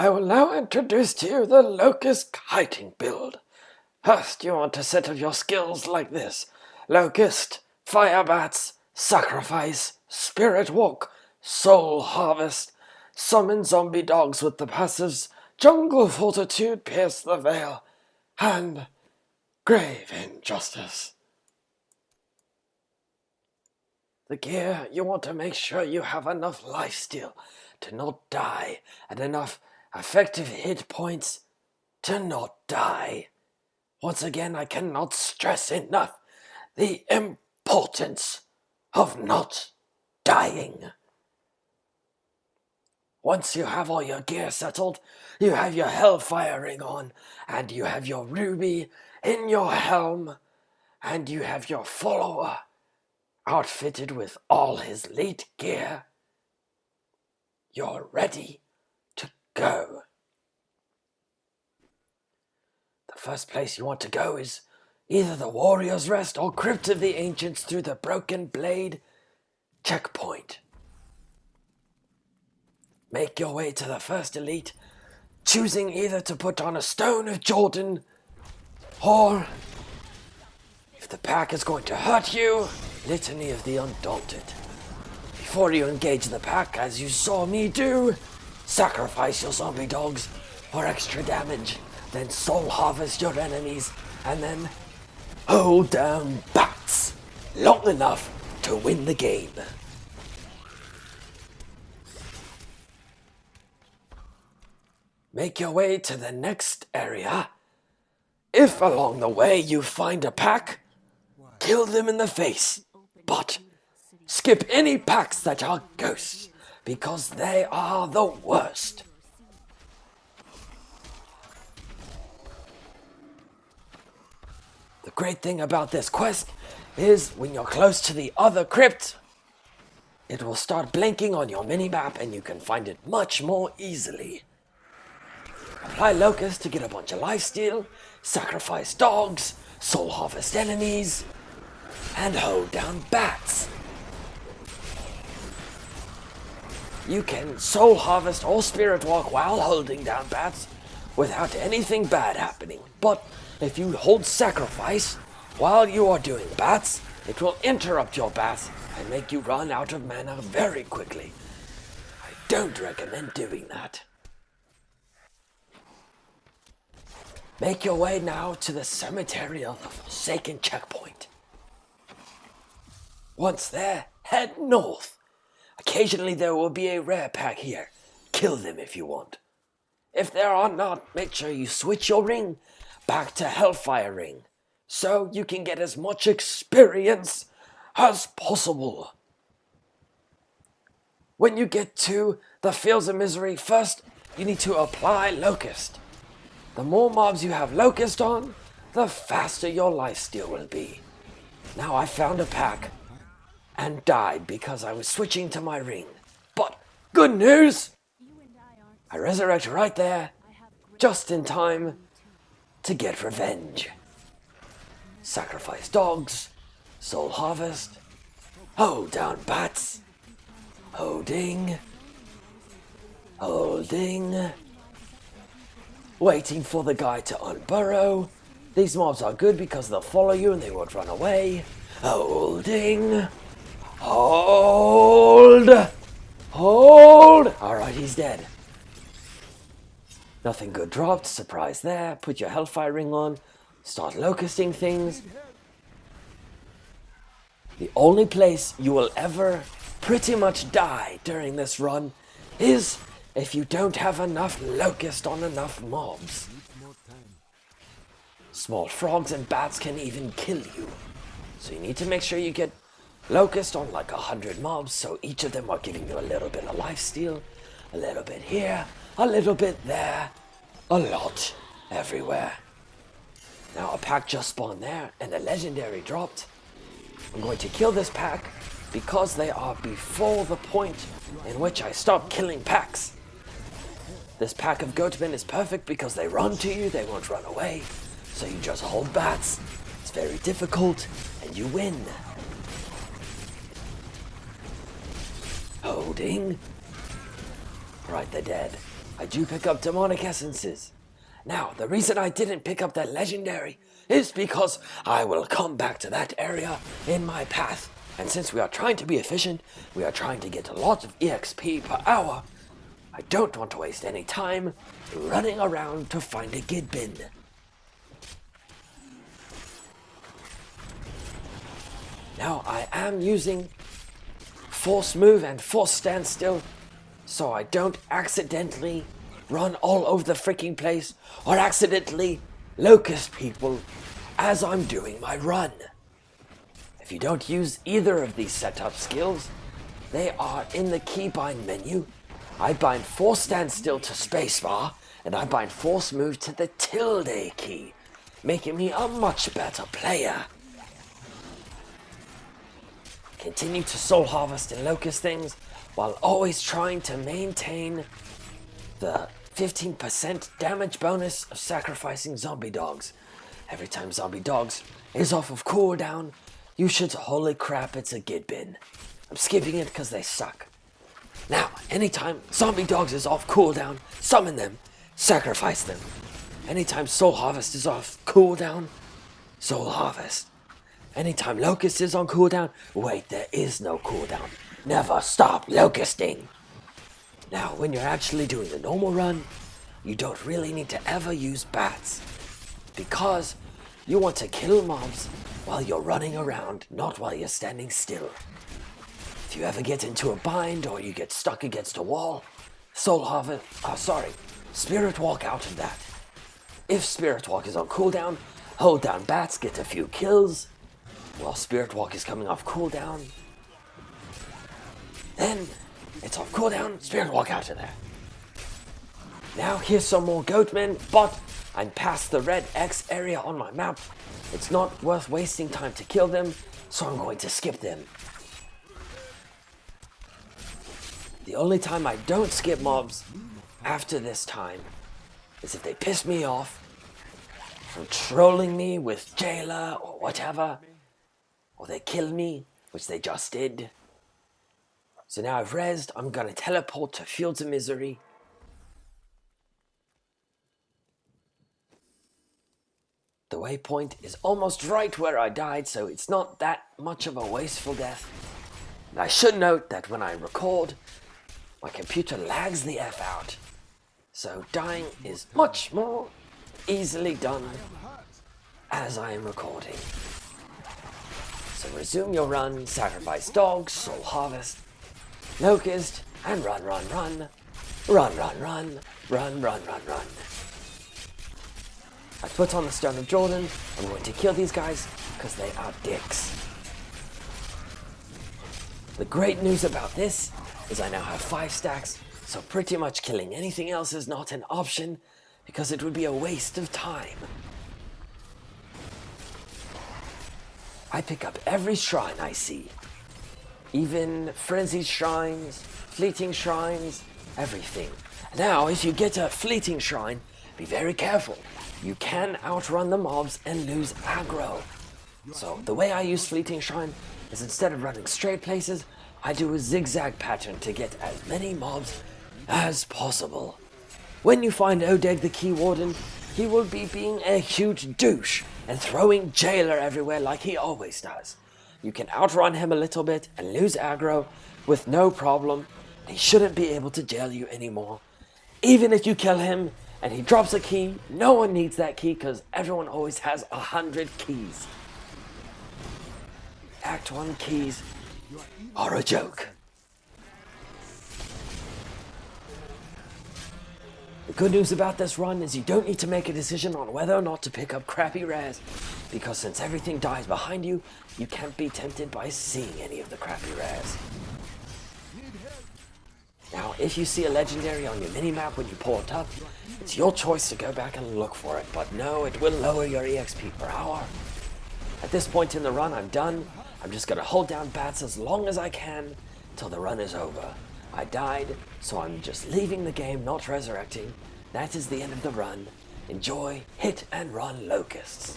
I will now introduce to you the Locust kiting build. First, you want to set up your skills like this. Locust, Fire Bats, Sacrifice, Spirit Walk, Soul Harvest, Summon Zombie Dogs with the passives, Jungle Fortitude, Pierce the Veil, and Grave Injustice. The gear, you want to make sure you have enough lifesteal to not die and enough effective hit points to not die. Once again, I cannot stress enough the importance of not dying. Once you have all your gear settled, you have your Hellfire ring on, and you have your ruby in your helm, and you have your follower outfitted with all his elite gear. You're ready to go. The first place you want to go is either the Warrior's Rest or Crypt of the Ancients through the Broken Blade checkpoint. Make your way to the first elite, choosing either to put on a Stone of Jordan, or, if the pack is going to hurt you, Litany of the Undaunted. Before you engage the pack, as you saw me do, sacrifice your zombie dogs for extra damage, then soul harvest your enemies, and then hold down bats long enough to win the game. Make your way to the next area. If along the way you find a pack, kill them in the face, but skip any packs that are ghosts, because they are the worst. The great thing about this quest is when you're close to the other crypt, it will start blinking on your minimap and you can find it much more easily. Apply Locust to get a bunch of lifesteal, sacrifice dogs, soul harvest enemies, and hold down bats. You can soul harvest or spirit walk while holding down bats without anything bad happening. But if you hold sacrifice while you are doing bats, it will interrupt your bats and make you run out of mana very quickly. I don't recommend doing that. Make your way now to the Cemetery of the Forsaken checkpoint. Once there, head north. Occasionally there will be a rare pack here. Kill them if you want. If there are not, make sure you switch your ring back to Hellfire ring, so you can get as much experience as possible. When you get to the Fields of Misery, first you need to apply Locust. The more mobs you have Locust on, the faster your lifesteal will be. Now I found a pack and died because I was switching to my ring. But good news! I resurrect right there, just in time to get revenge. Sacrifice dogs, soul harvest, hold down bats, holding, waiting for the guy to unburrow. These mobs are good because they'll follow you and they won't run away. Holding, hold. Alright, he's dead. Nothing good dropped, surprise there. Put your Hellfire ring on, start locusting things. The only place you will ever pretty much die during this run is if you don't have enough Locust on enough mobs. Small frogs and bats can even kill you. So you need to make sure you get Locust on like 100 mobs, so each of them are giving you a little bit of lifesteal, a little bit here, a little bit there, a lot everywhere. Now a pack just spawned there and a legendary dropped. I'm going to kill this pack because they are before the point in which I stop killing packs. This pack of goatmen is perfect because they run to you, they won't run away. So you just hold bats. It's very difficult and you win. Holding. Right, they're dead. I do pick up demonic essences. Now, the reason I didn't pick up that legendary is because I will come back to that area in my path. And since we are trying to be efficient, we are trying to get a lot of EXP per hour, I don't want to waste any time running around to find a gid bin. Now I am using force move and force standstill so I don't accidentally run all over the freaking place or accidentally locust people as I'm doing my run. If you don't use either of these setup skills, they are in the keybind menu. I bind force standstill to spacebar, and I bind force move to the tilde key, making me a much better player. Continue to soul harvest and locust things, while always trying to maintain the 15% damage bonus of sacrificing zombie dogs. Every time zombie dogs is off of cooldown, you should, holy crap, it's a gid bin. I'm skipping it because they suck. Now, anytime zombie dogs is off cooldown, summon them, sacrifice them. Anytime soul harvest is off cooldown, soul harvest. Anytime locust is on cooldown, wait, there is no cooldown. Never stop locusting. Now, when you're actually doing the normal run, you don't really need to ever use bats, because you want to kill mobs while you're running around, not while you're standing still. If you ever get into a bind or you get stuck against a wall, Spirit Walk out of that. If Spirit Walk is on cooldown, hold down bats, get a few kills. While Spirit Walk is coming off cooldown, then it's off cooldown, Spirit Walk out of there. Now here's some more goatmen, but I'm past the red X area on my map. It's not worth wasting time to kill them, so I'm going to skip them. The only time I don't skip mobs after this time is if they piss me off from trolling me with jailer or whatever, or they kill me, which they just did. So now I've rezzed, I'm gonna teleport to Fields of Misery. The waypoint is almost right where I died, so it's not that much of a wasteful death. And I should note that when I record, my computer lags the F out. So dying is much more easily done as I am recording. So resume your run, sacrifice dogs, soul harvest, locust, and run, run, run. Run, run, run, run, run, run, run. I put on the Stone of Jordan. I'm going to kill these guys because they are dicks. The great news about this is I now have 5 stacks, so pretty much killing anything else is not an option because it would be a waste of time. I pick up every shrine I see. Even frenzied shrines, fleeting shrines, everything. Now, if you get a fleeting shrine, be very careful. You can outrun the mobs and lose aggro. So the way I use fleeting shrine is instead of running straight places, I do a zigzag pattern to get as many mobs as possible. When you find Odeg the Key Warden, he will be being a huge douche and throwing jailer everywhere like he always does. You can outrun him a little bit and lose aggro with no problem. He shouldn't be able to jail you anymore. Even if you kill him and he drops a key, no one needs that key because everyone always has 100 keys. Act 1 keys are a joke. The good news about this run is you don't need to make a decision on whether or not to pick up crappy rares, because since everything dies behind you, you can't be tempted by seeing any of the crappy rares. Now, if you see a legendary on your minimap when you pull it up, it's your choice to go back and look for it, but no, it will lower your EXP per hour. At this point in the run, I'm done. I'm just gonna hold down bats as long as I can till the run is over. I died, so I'm just leaving the game, not resurrecting. That is the end of the run. Enjoy, hit and run locusts.